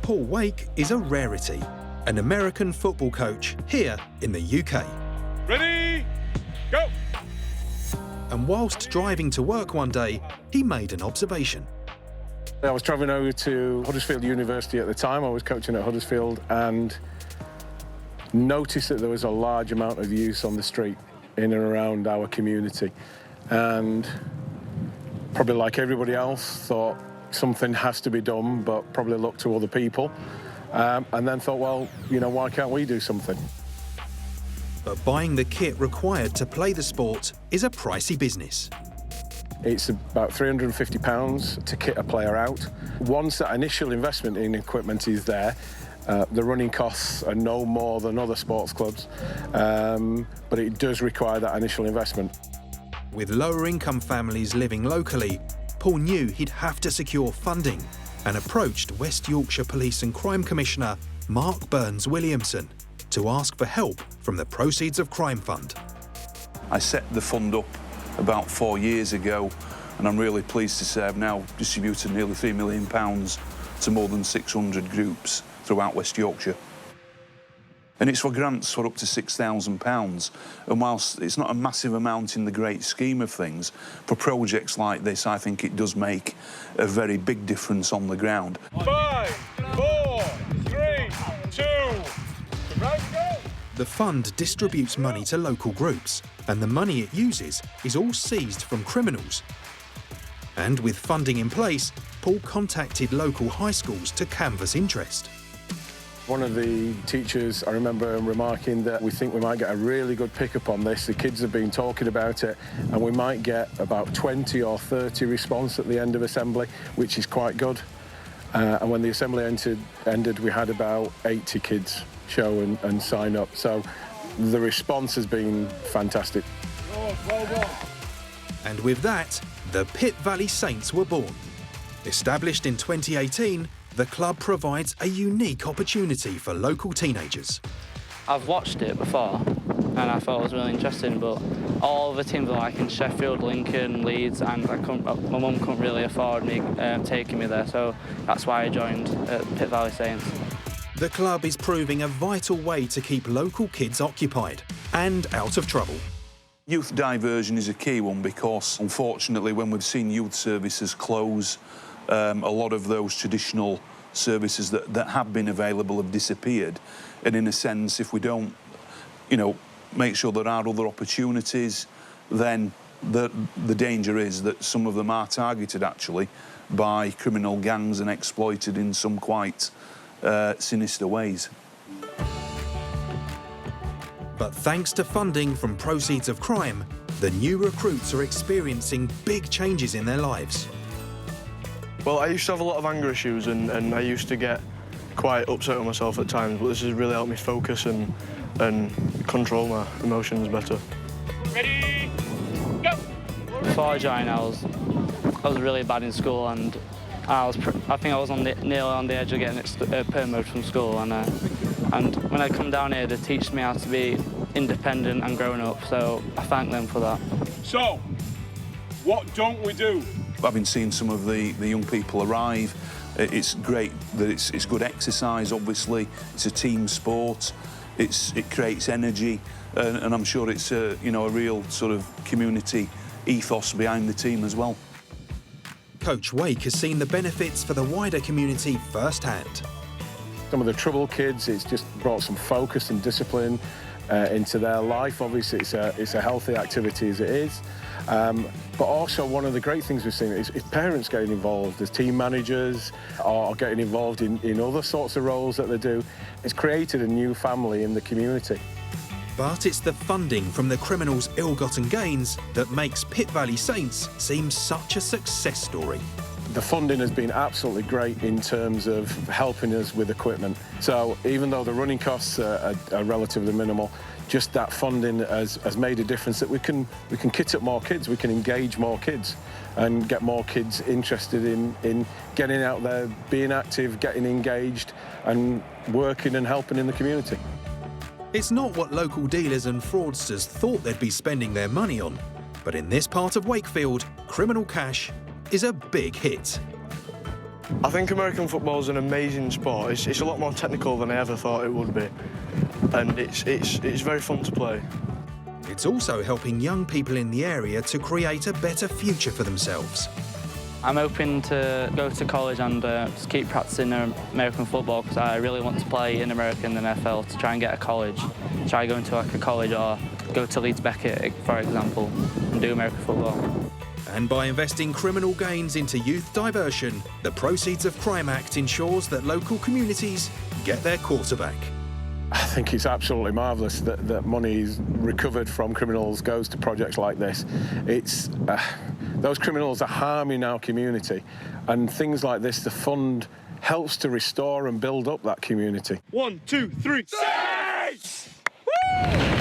Paul Wake is a rarity, an American football coach here in the UK. Ready, go! And whilst driving to work one day, he made an observation. I was travelling over to Huddersfield University at the time. I was coaching at Huddersfield and noticed that there was a large amount of youth on the street in and around our community. And probably like everybody else, thought something has to be done, but probably looked to other people. And then thought, well, you know, why can't we do something? But buying the kit required to play the sport is a pricey business. It's about £350 to kit a player out. Once that initial investment in equipment is there, the running costs are no more than other sports clubs, but it does require that initial investment. With lower income families living locally, Paul knew he'd have to secure funding and approached West Yorkshire Police and Crime Commissioner Mark Burns-Williamson to ask for help from the Proceeds of Crime Fund. I set the fund up about 4 years ago, and I'm really pleased to say I've now distributed nearly £3 million to more than 600 groups throughout West Yorkshire. And it's for grants for up to £6,000. And whilst it's not a massive amount in the great scheme of things, for projects like this, I think it does make a very big difference on the ground. 5, 4, 3, 2, right, go! The fund distributes money to local groups, and the money it uses is all seized from criminals. And with funding in place, Paul contacted local high schools to canvass interest. One of the teachers, I remember remarking that we think we might get a really good pickup on this. The kids have been talking about it, and we might get about 20 or 30 response at the end of assembly, which is quite good. And when the assembly ended, we had about 80 kids show and sign up. So the response has been fantastic. And with that, the Pitt Valley Saints were born. Established in 2018, the club provides a unique opportunity for local teenagers. I've watched it before and I thought it was really interesting, but all the teams are like in Sheffield, Lincoln, Leeds, and my mum couldn't really afford me taking me there, so that's why I joined Pitt Valley Saints. The club is proving a vital way to keep local kids occupied and out of trouble. Youth diversion is a key one because, unfortunately, when we've seen youth services close, a lot of those traditional services that have been available have disappeared. And in a sense, if we don't, you know, make sure there are other opportunities, then the danger is that some of them are targeted, actually, by criminal gangs and exploited in some quite sinister ways. But thanks to funding from Proceeds of Crime, the new recruits are experiencing big changes in their lives. Well, I used to have a lot of anger issues and I used to get quite upset with myself at times, but this has really helped me focus and control my emotions better. Ready, go! Before I joined, I was really bad in school, and I think I was nearly on the edge of getting promoted from school. And when I come down here, they teach me how to be independent and grown up, so I thank them for that. So, what don't we do? Having seen some of the young people arrive, it's great that it's good exercise, obviously. It's a team sport. It creates energy, and I'm sure it's a real sort of community ethos behind the team as well. Coach Wake has seen the benefits for the wider community firsthand. Some of the troubled kids, it's just brought some focus and discipline into their life. Obviously, it's a healthy activity as it is. But also, one of the great things we've seen is parents getting involved as team managers or getting involved in other sorts of roles that they do. It's created a new family in the community. But it's the funding from the criminals' ill-gotten gains that makes Pitt Valley Saints seem such a success story. The funding has been absolutely great in terms of helping us with equipment. So even though the running costs are relatively minimal, just that funding has made a difference that we can kit up more kids, we can engage more kids and get more kids interested in getting out there, being active, getting engaged and working and helping in the community. It's not what local dealers and fraudsters thought they'd be spending their money on, but in this part of Wakefield, criminal cash is a big hit. I think American football is an amazing sport. It's a lot more technical than I ever thought it would be, and it's very fun to play. It's also helping young people in the area to create a better future for themselves. I'm hoping to go to college and just keep practicing American football because I really want to play in America in the NFL to try and get a college. Try going to like a college or go to Leeds Beckett, for example, and do American football. And by investing criminal gains into youth diversion, the Proceeds of Crime Act ensures that local communities get their quarterback. I think it's absolutely marvellous that money recovered from criminals goes to projects like this. Those criminals are harming our community, and things like this, the fund helps to restore and build up that community. 1, 2, 3. Woo!